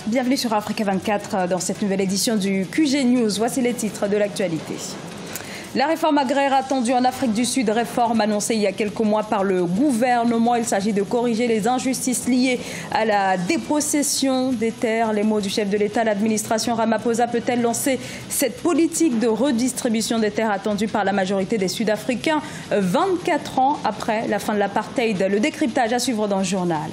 Bienvenue sur Africa 24 dans cette nouvelle édition du QG News. Voici les titres de l'actualité. La réforme agraire attendue en Afrique du Sud, réforme annoncée il y a quelques mois par le gouvernement. Il s'agit de corriger les injustices liées à la dépossession des terres. Les mots du chef de l'État, l'administration Ramaphosa peut-elle lancer cette politique de redistribution des terres attendue par la majorité des Sud-Africains 24 ans après la fin de l'apartheid? Le décryptage à suivre dans le journal.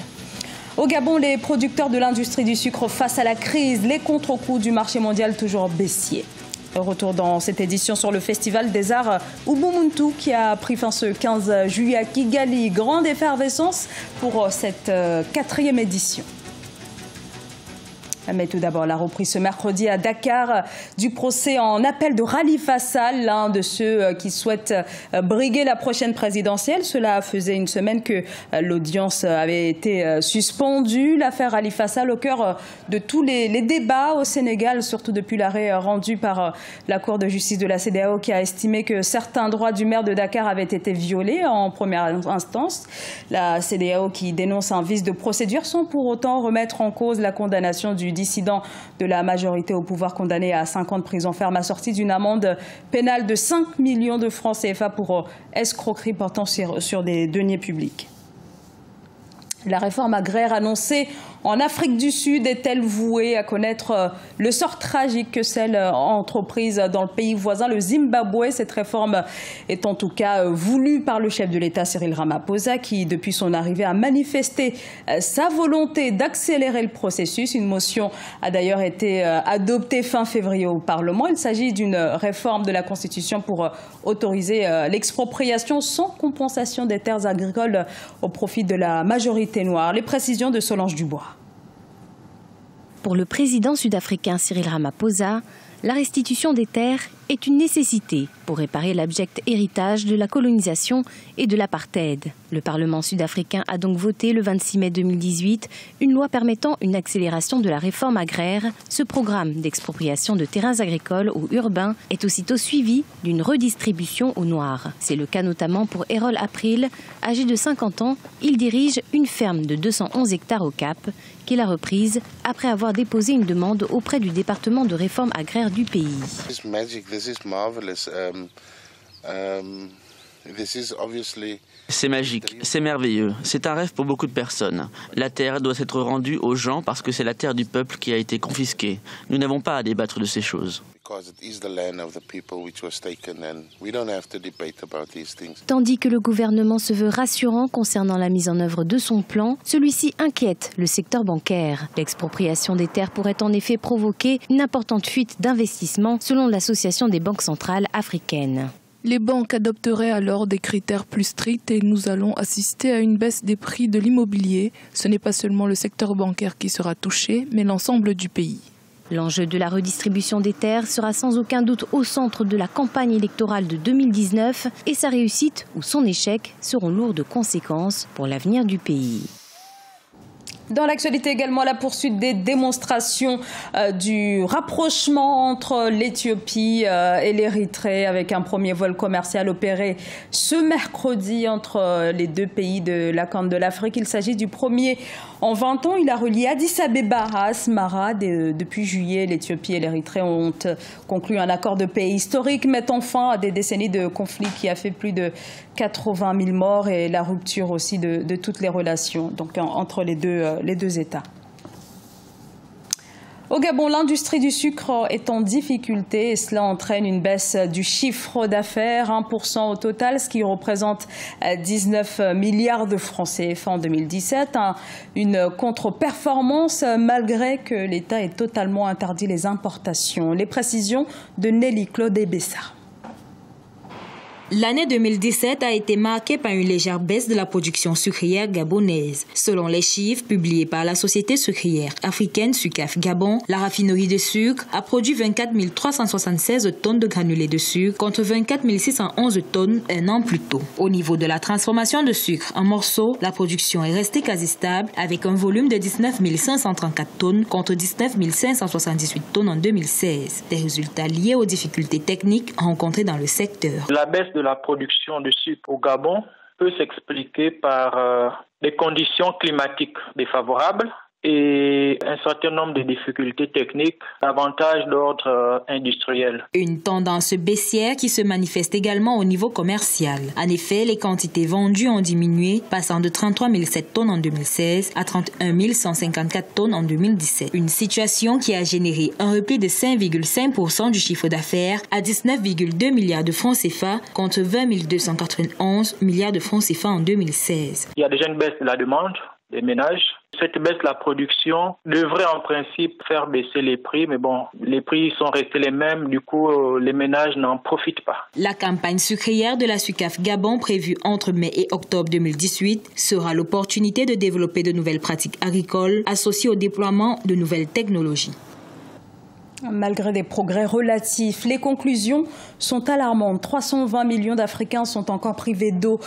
Au Gabon, les producteurs de l'industrie du sucre face à la crise, les contre-coups du marché mondial toujours baissier. Retour dans cette édition sur le Festival des Arts Ubuntu qui a pris fin ce 15 juillet à Kigali. Grande effervescence pour cette 4e édition. Mais tout d'abord, la reprise ce mercredi à Dakar du procès en appel de Khalifa Sall, l'un de ceux qui souhaitent briguer la prochaine présidentielle. Cela faisait une semaine que l'audience avait été suspendue. L'affaire Khalifa Sall au cœur de tous les débats au Sénégal, surtout depuis l'arrêt rendu par la Cour de justice de la CEDEAO qui a estimé que certains droits du maire de Dakar avaient été violés en première instance. La CEDEAO qui dénonce un vice de procédure sans pour autant remettre en cause la condamnation du dissident de la majorité au pouvoir condamné à 5 ans de prison ferme assortie d'une amende pénale de 5 millions de francs CFA pour escroquerie portant sur des deniers publics. La réforme agraire annoncée en Afrique du Sud est-elle vouée à connaître le sort tragique que celle entreprise dans le pays voisin, le Zimbabwe? Cette réforme est en tout cas voulue par le chef de l'État Cyril Ramaphosa qui, depuis son arrivée, a manifesté sa volonté d'accélérer le processus. Une motion a d'ailleurs été adoptée fin février au Parlement. Il s'agit d'une réforme de la Constitution pour autoriser l'expropriation sans compensation des terres agricoles au profit de la majorité noire. Les précisions de Solange Dubois. Pour le président sud-africain Cyril Ramaphosa, la restitution des terres est une nécessité pour réparer l'abject héritage de la colonisation et de l'apartheid. Le Parlement sud-africain a donc voté le 26 mai 2018 une loi permettant une accélération de la réforme agraire. Ce programme d'expropriation de terrains agricoles ou urbains est aussitôt suivi d'une redistribution aux Noirs. C'est le cas notamment pour Errol April, âgé de 50 ans. Il dirige une ferme de 211 hectares au Cap qu'il a reprise après avoir déposé une demande auprès du département de réforme agraire du pays. C'est magique, c'est merveilleux, c'est un rêve pour beaucoup de personnes. La terre doit être rendue aux gens parce que c'est la terre du peuple qui a été confisquée. Nous n'avons pas à débattre de ces choses. Tandis que le gouvernement se veut rassurant concernant la mise en œuvre de son plan, celui-ci inquiète le secteur bancaire. L'expropriation des terres pourrait en effet provoquer une importante fuite d'investissement selon l'Association des banques centrales africaines. Les banques adopteraient alors des critères plus stricts et nous allons assister à une baisse des prix de l'immobilier. Ce n'est pas seulement le secteur bancaire qui sera touché, mais l'ensemble du pays. L'enjeu de la redistribution des terres sera sans aucun doute au centre de la campagne électorale de 2019 et sa réussite ou son échec seront lourds de conséquences pour l'avenir du pays. Dans l'actualité également, la poursuite des démonstrations du rapprochement entre l'Éthiopie et l'Érythrée avec un premier vol commercial opéré ce mercredi entre les deux pays de la Corne de l'Afrique. Il s'agit du premier en 20 ans. Il a relié Addis Abeba à Asmara. Depuis juillet, l'Éthiopie et l'Érythrée ont conclu un accord de paix historique mettant fin à des décennies de conflits qui a fait plus de 80 000 morts et la rupture aussi de toutes les relations donc, entre les deux États. Au Gabon, l'industrie du sucre est en difficulté et cela entraîne une baisse du chiffre d'affaires, 1% au total, ce qui représente 19 milliards de francs CFA en 2017. Une contre-performance malgré que l'État ait totalement interdit les importations. Les précisions de Nelly Claude Bessa. L'année 2017 a été marquée par une légère baisse de la production sucrière gabonaise. Selon les chiffres publiés par la société sucrière africaine Sucaf Gabon, la raffinerie de sucre a produit 24 376 tonnes de granulés de sucre contre 24 611 tonnes un an plus tôt. Au niveau de la transformation de sucre en morceaux, la production est restée quasi stable avec un volume de 19 534 tonnes contre 19 578 tonnes en 2016. Des résultats liés aux difficultés techniques rencontrées dans le secteur. La baisse de la production de sucre au Gabon peut s'expliquer par des conditions climatiques défavorables, et un certain nombre de difficultés techniques, davantage d'ordre industriel. Une tendance baissière qui se manifeste également au niveau commercial. En effet, les quantités vendues ont diminué, passant de 33 007 tonnes en 2016 à 31 154 tonnes en 2017. Une situation qui a généré un repli de 5,5% du chiffre d'affaires à 19,2 milliards de francs CFA contre 20 291 milliards de francs CFA en 2016. Il y a déjà une baisse de la demande des ménages. Cette baisse de la production devrait en principe faire baisser les prix, mais bon, les prix sont restés les mêmes, du coup les ménages n'en profitent pas. La campagne sucrière de la SUCAF Gabon prévue entre mai et octobre 2018 sera l'opportunité de développer de nouvelles pratiques agricoles associées au déploiement de nouvelles technologies. Malgré des progrès relatifs, les conclusions sont alarmantes. 320 millions d'Africains sont encore privés d'eau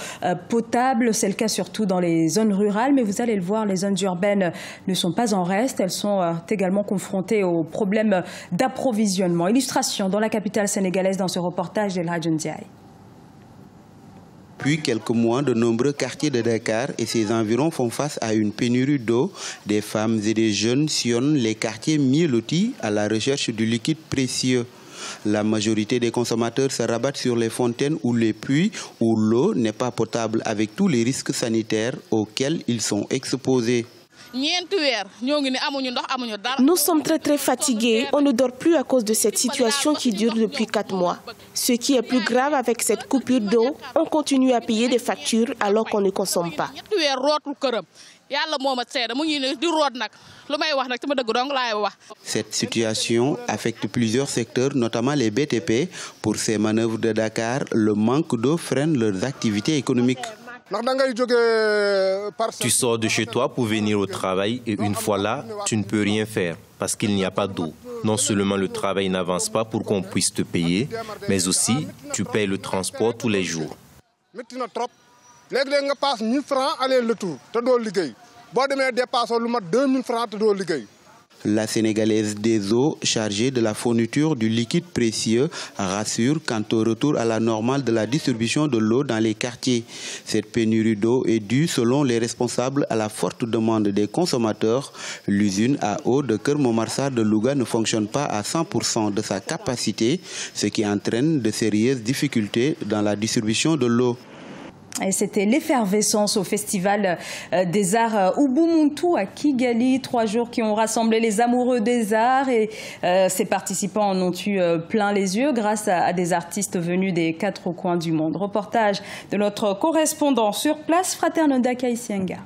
potable. C'est le cas surtout dans les zones rurales. Mais vous allez le voir, les zones urbaines ne sont pas en reste. Elles sont également confrontées aux problèmes d'approvisionnement. Illustration dans la capitale sénégalaise dans ce reportage de l'Adjon Ndiaye. Depuis quelques mois, de nombreux quartiers de Dakar et ses environs font face à une pénurie d'eau. Des femmes et des jeunes sillonnent les quartiers mieux lotis à la recherche du liquide précieux. La majorité des consommateurs se rabattent sur les fontaines ou les puits où l'eau n'est pas potable avec tous les risques sanitaires auxquels ils sont exposés. Nous sommes très fatigués. On ne dort plus à cause de cette situation qui dure depuis 4 mois. Ce qui est plus grave avec cette coupure d'eau, on continue à payer des factures alors qu'on ne consomme pas. Cette situation affecte plusieurs secteurs, notamment les BTP. Pour ces manœuvres de Dakar, le manque d'eau freine leurs activités économiques. Tu sors de chez toi pour venir au travail et une fois là, tu ne peux rien faire parce qu'il n'y a pas d'eau. Non seulement le travail n'avance pas pour qu'on puisse te payer, mais aussi tu payes le transport tous les jours. La Sénégalaise des eaux, chargée de la fourniture du liquide précieux, rassure quant au retour à la normale de la distribution de l'eau dans les quartiers. Cette pénurie d'eau est due, selon les responsables, à la forte demande des consommateurs. L'usine à eau de Keur Momar de Louga ne fonctionne pas à 100% de sa capacité, ce qui entraîne de sérieuses difficultés dans la distribution de l'eau. Et c'était l'effervescence au Festival des Arts Ubuntu à Kigali. 3 jours qui ont rassemblé les amoureux des arts et ces participants en ont eu plein les yeux grâce à des artistes venus des 4 coins du monde. Reportage de notre correspondant sur place, Fraternanda Kaisienga.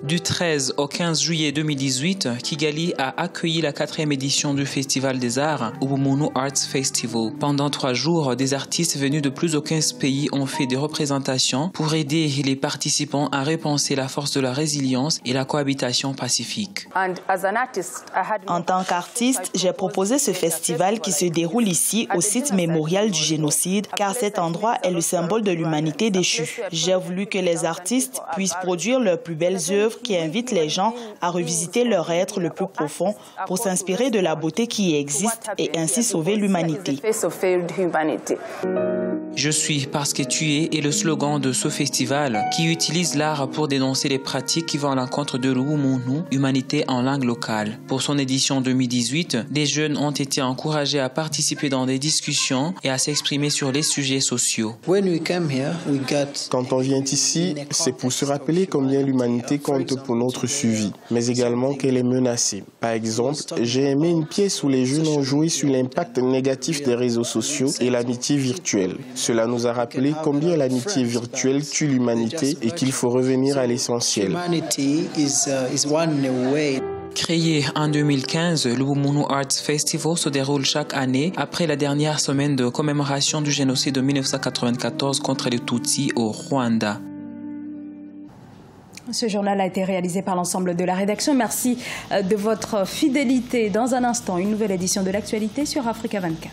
Du 13 au 15 juillet 2018, Kigali a accueilli la 4e édition du Festival des Arts, Ubuntu Arts Festival. Pendant 3 jours, des artistes venus de plus de 15 pays ont fait des représentations pour aider les participants à repenser la force de la résilience et la cohabitation pacifique. En tant qu'artiste, j'ai proposé ce festival qui se déroule ici au site mémorial du génocide, car cet endroit est le symbole de l'humanité déchue. J'ai voulu que les artistes puissent produire leurs plus belles œuvres qui invite les gens à revisiter leur être le plus profond pour s'inspirer de la beauté qui existe et ainsi sauver l'humanité. Je suis parce que tu es est le slogan de ce festival qui utilise l'art pour dénoncer les pratiques qui vont à l'encontre de l'Ubuntu, humanité en langue locale. Pour son édition 2018, des jeunes ont été encouragés à participer dans des discussions et à s'exprimer sur les sujets sociaux. Quand on vient ici, c'est pour se rappeler combien l'humanité compte pour notre suivi, mais également qu'elle est menacée. Par exemple, j'ai aimé une pièce où les jeunes ont joué sur l'impact négatif des réseaux sociaux et l'amitié virtuelle. Cela nous a rappelé combien l'amitié virtuelle tue l'humanité et qu'il faut revenir à l'essentiel. Créé en 2015, le Ubuntu Arts Festival se déroule chaque année après la dernière semaine de commémoration du génocide de 1994 contre les Tutsis au Rwanda. Ce journal a été réalisé par l'ensemble de la rédaction. Merci de votre fidélité. Dans un instant, une nouvelle édition de l'actualité sur Africa 24.